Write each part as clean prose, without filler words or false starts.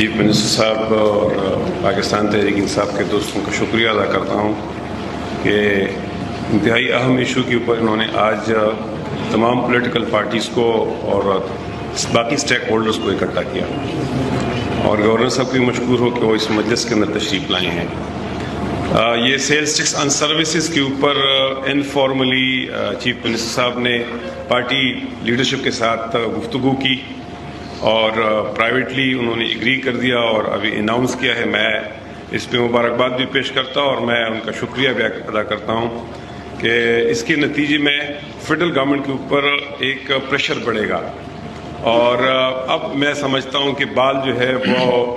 Chief minister صاحب اور پاکستان تحریک انصاف کے دوستوں کا شکریہ ادا کرتا ہوں کہ انتہائی اہم ایشو کے اوپر انہوں نے آج تمام پولیٹیکل پارٹیز کو اور باقی اسٹیک ہولڈرز کو اکٹھا کیا، اور گورنر صاحب بھی مشکور ہو کہ وہ اس مجلس کے اندر تشریف لائے ہیں۔ یہ سیلز ٹیکس آن سروسز کے اوپر انفارملی چیف منسٹر صاحب نے پارٹی لیڈرشپ کے ساتھ گفتگو کی اور پرائیویٹلی انہوں نے ایگری کر دیا اور ابھی اناؤنس کیا ہے۔ میں اس پہ مبارکباد بھی پیش کرتا ہوں اور میں ان کا شکریہ بھی ادا کرتا ہوں کہ اس کے نتیجے میں فیڈرل گورنمنٹ کے اوپر ایک پریشر بڑھے گا، اور اب میں سمجھتا ہوں کہ بال جو ہے وہ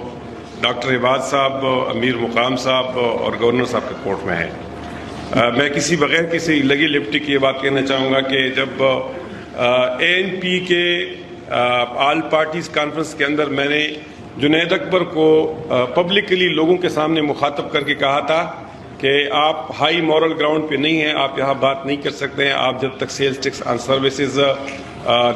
ڈاکٹر عباد صاحب، امیر مقام صاحب اور گورنر صاحب کے کورٹ میں ہے۔ میں کسی بغیر کسی لگی لپٹی کی یہ بات کہنا چاہوں گا کہ جب ANP کے آل پارٹیز کانفرنس کے اندر میں نے جنید اکبر کو پبلکلی لوگوں کے سامنے مخاطب کر کے کہا تھا کہ آپ ہائی مورل گراؤنڈ پہ نہیں ہیں، آپ یہاں بات نہیں کر سکتے ہیں، آپ جب تک سیلز ٹیکس آن سروسز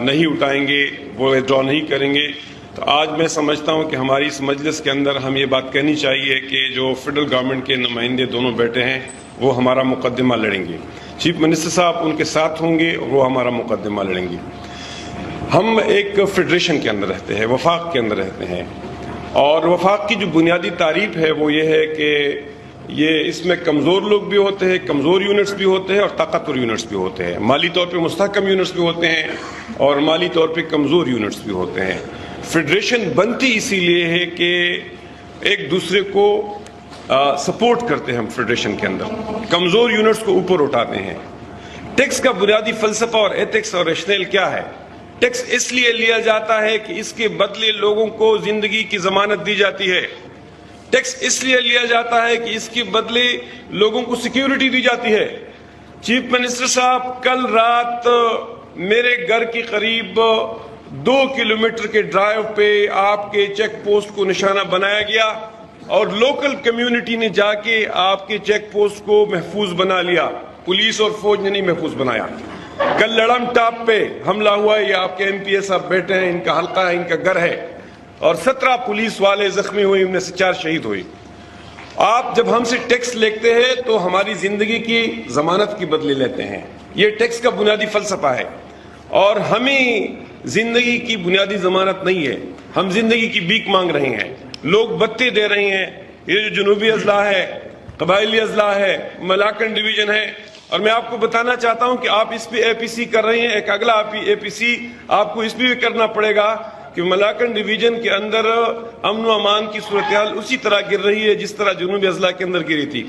نہیں اٹھائیں گے، وہ وِدڈرا نہیں کریں گے، تو آج میں سمجھتا ہوں کہ ہماری اس مجلس کے اندر ہم یہ بات کہنی چاہیے کہ جو فیڈرل گورنمنٹ کے نمائندے دونوں بیٹھے ہیں وہ ہمارا مقدمہ لڑیں گے، چیف منسٹر صاحب ان کے ساتھ ہوں گے اور وہ ہمارا مقدمہ لڑیں گے۔ ہم ایک فیڈریشن کے اندر رہتے ہیں، وفاق کے اندر رہتے ہیں، اور وفاق کی جو بنیادی تعریف ہے وہ یہ ہے کہ یہ اس میں کمزور لوگ بھی ہوتے ہیں، کمزور یونٹس بھی ہوتے ہیں اور طاقتور یونٹس بھی ہوتے ہیں، مالی طور پہ مستحکم یونٹس بھی ہوتے ہیں اور مالی طور پہ کمزور یونٹس بھی ہوتے ہیں۔ فیڈریشن بنتی اسی لیے ہے کہ ایک دوسرے کو سپورٹ کرتے ہیں ہم فیڈریشن کے اندر، کمزور یونٹس کو اوپر اٹھاتے ہیں۔ ٹیکس کا بنیادی فلسفہ اور ایتھکس اور ریشنل کیا ہے؟ ٹیکس اس لیے لیا جاتا ہے کہ اس کے بدلے لوگوں کو زندگی کی ضمانت دی جاتی ہے، ٹیکس اس لیے لیا جاتا ہے کہ اس کے بدلے لوگوں کو سیکیورٹی دی جاتی ہے۔ چیف منسٹر صاحب، کل رات میرے گھر کے قریب 2 کلومیٹر کے ڈرائیو پہ آپ کے چیک پوسٹ کو نشانہ بنایا گیا اور لوکل کمیونٹی نے جا کے آپ کے چیک پوسٹ کو محفوظ بنا لیا، پولیس اور فوج نے نہیں محفوظ بنایا۔ کل لڑم ٹاپ پہ حملہ ہوا ہے، یہ آپ کے MP صاحب بیٹھے ہیں، ان کا حلقہ ہے، ان کا گھر ہے، اور 17 پولیس والے زخمی ہوئے، ان میں سے 4 شہید ہوئے۔ آپ جب ہم سے ٹیکس لیتے ہیں تو ہماری زندگی کی ضمانت کی بدلے لیتے ہیں، یہ ٹیکس کا بنیادی فلسفہ ہے، اور ہمیں زندگی کی بنیادی ضمانت نہیں ہے، ہم زندگی کی بھیک مانگ رہے ہیں، لوگ بتے دے رہے ہیں۔ یہ جو جنوبی اضلاع ہے، قبائلی اضلاع ہے، ملاکنڈ ڈویژن ہے، اور میں آپ کو بتانا چاہتا ہوں کہ آپ اس پہ APC کر رہے ہیں، ایک اگلا APC آپ کو اس پہ بھی کرنا پڑے گا کہ ملاکنڈ ڈویژن کے اندر امن و امان کی صورتحال اسی طرح گر رہی ہے جس طرح جنوبی اضلاع کے اندر گری تھی۔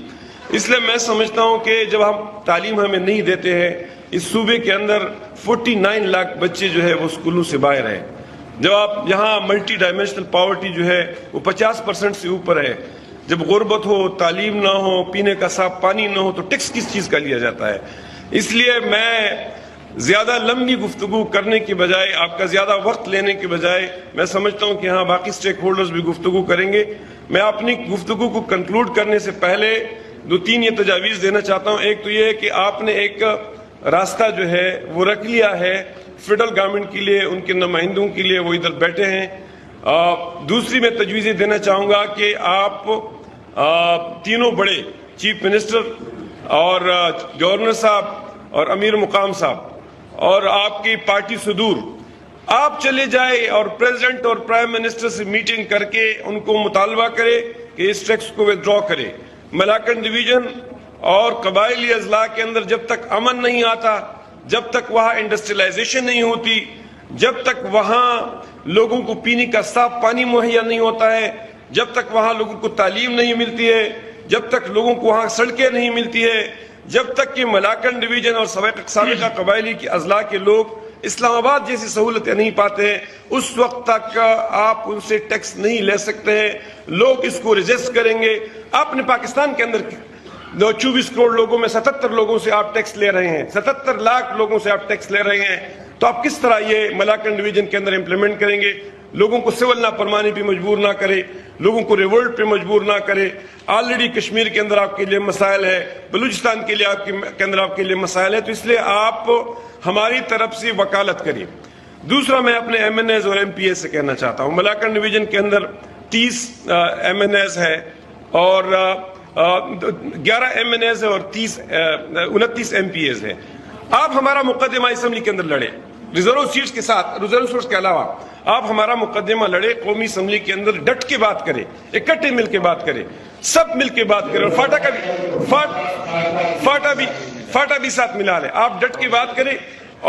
اس لیے میں سمجھتا ہوں کہ جب ہم تعلیم ہمیں نہیں دیتے ہیں، اس صوبے کے اندر 49 لاکھ بچے جو ہے وہ اسکولوں سے باہر ہیں، جب آپ یہاں ملٹی ڈائمینشنل پاورٹی جو ہے وہ 50% سے اوپر ہے، جب غربت ہو، تعلیم نہ ہو، پینے کا صاف پانی نہ ہو، تو ٹیکس کس چیز کا لیا جاتا ہے؟ اس لیے میں زیادہ لمبی گفتگو کرنے کی بجائے، آپ کا زیادہ وقت لینے کے بجائے، میں سمجھتا ہوں کہ ہاں باقی اسٹیک ہولڈرز بھی گفتگو کریں گے۔ میں اپنی گفتگو کو کنکلوڈ کرنے سے پہلے 2-3 یہ تجاویز دینا چاہتا ہوں۔ ایک تو یہ ہے کہ آپ نے ایک راستہ جو ہے وہ رکھ لیا ہے فیڈرل گورنمنٹ کے لیے، ان کے نمائندوں کے لیے، وہ ادھر بیٹھے ہیں۔ دوسری میں تجویزیں دینا چاہوں گا کہ آپ تینوں بڑے چیف منسٹر اور گورنر صاحب اور امیر مقام صاحب اور آپ کی پارٹی صدور، آپ چلے جائے اور پریزیڈنٹ اور پرائم منسٹر سے میٹنگ کر کے ان کو مطالبہ کرے کہ اس ٹیکس کو وِدڈرا کرے۔ ملاکنڈ ڈویژن اور قبائلی اضلاع کے اندر جب تک امن نہیں آتا، جب تک وہاں انڈسٹریلائزیشن نہیں ہوتی، جب تک وہاں لوگوں کو پینے کا صاف پانی مہیا نہیں ہوتا ہے، جب تک وہاں لوگوں کو تعلیم نہیں ملتی ہے، جب تک لوگوں کو وہاں سڑکیں نہیں ملتی ہے، جب تک کہ ملاکنڈ ڈویژن اور سابقہ قبائلی کے اضلاع کے لوگ اسلام آباد جیسی سہولتیں نہیں پاتے ہیں، اس وقت تک آپ ان سے ٹیکس نہیں لے سکتے ہیں۔ لوگ اس کو ریزسٹ کریں گے۔ آپ نے پاکستان کے اندر 24 کروڑ لوگوں میں 77 لوگوں سے آپ ٹیکس لے رہے ہیں، 77 لاکھ لوگوں سے آپ ٹیکس لے رہے ہیں، تو آپ کس طرح یہ ملاکنڈ ڈویژن کے اندر امپلیمنٹ کریں گے؟ لوگوں کو سول نافرمانی پہ مجبور نہ کرے، لوگوں کو ریولٹ پہ مجبور نہ کرے۔ آلریڈی کشمیر کے اندر آپ کے لیے مسائل ہے، بلوچستان کے لیے آپ کے لیے مسائل ہے، تو اس لیے آپ ہماری طرف سے وکالت کریے۔ دوسرا میں اپنے MNAs اور MPA سے کہنا چاہتا ہوں، ملاکنڈ ڈویژن کے اندر 30 MNAs ہے اور 11 MNAs ہے اور 29 MPAs ہے. آپ ہمارا مقدمہ اسمبلی کے اندر لڑے ریزرو سیٹس کے ساتھ، ریزرو سیٹس کے علاوہ آپ ہمارا مقدمہ لڑے، قومی اسمبلی کے اندر ڈٹ کے بات کرے، اکٹھے مل کے بات کرے، سب مل کے بات کرے، اور فاٹا بھی ساتھ ملا لے. آپ ڈٹ کے بات کریں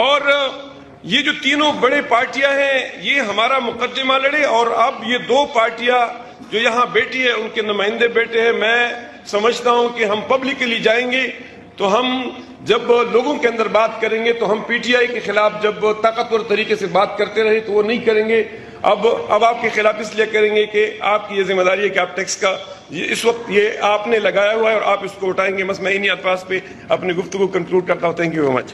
اور یہ جو تینوں بڑے پارٹیاں ہیں یہ ہمارا مقدمہ لڑے. اور اب یہ 2 پارٹیاں جو یہاں بیٹھی ہے ان کے نمائندے بیٹھے ہیں. میں سمجھتا ہوں کہ ہم پبلکلی جائیں گے تو ہم جب لوگوں کے اندر بات کریں گے تو ہم PTI کے خلاف جب طاقتور طریقے سے بات کرتے رہے تو وہ نہیں کریں گے. اب آپ کے خلاف اس لیے کریں گے کہ آپ کی یہ ذمہ داری ہے کہ آپ ٹیکس کا اس وقت یہ آپ نے لگایا ہوا ہے اور آپ اس کو اٹھائیں گے. بس میں انہی الفاظ پہ اپنی گفتگو کنکلوڈ کرتا ہوں. Thank you very much.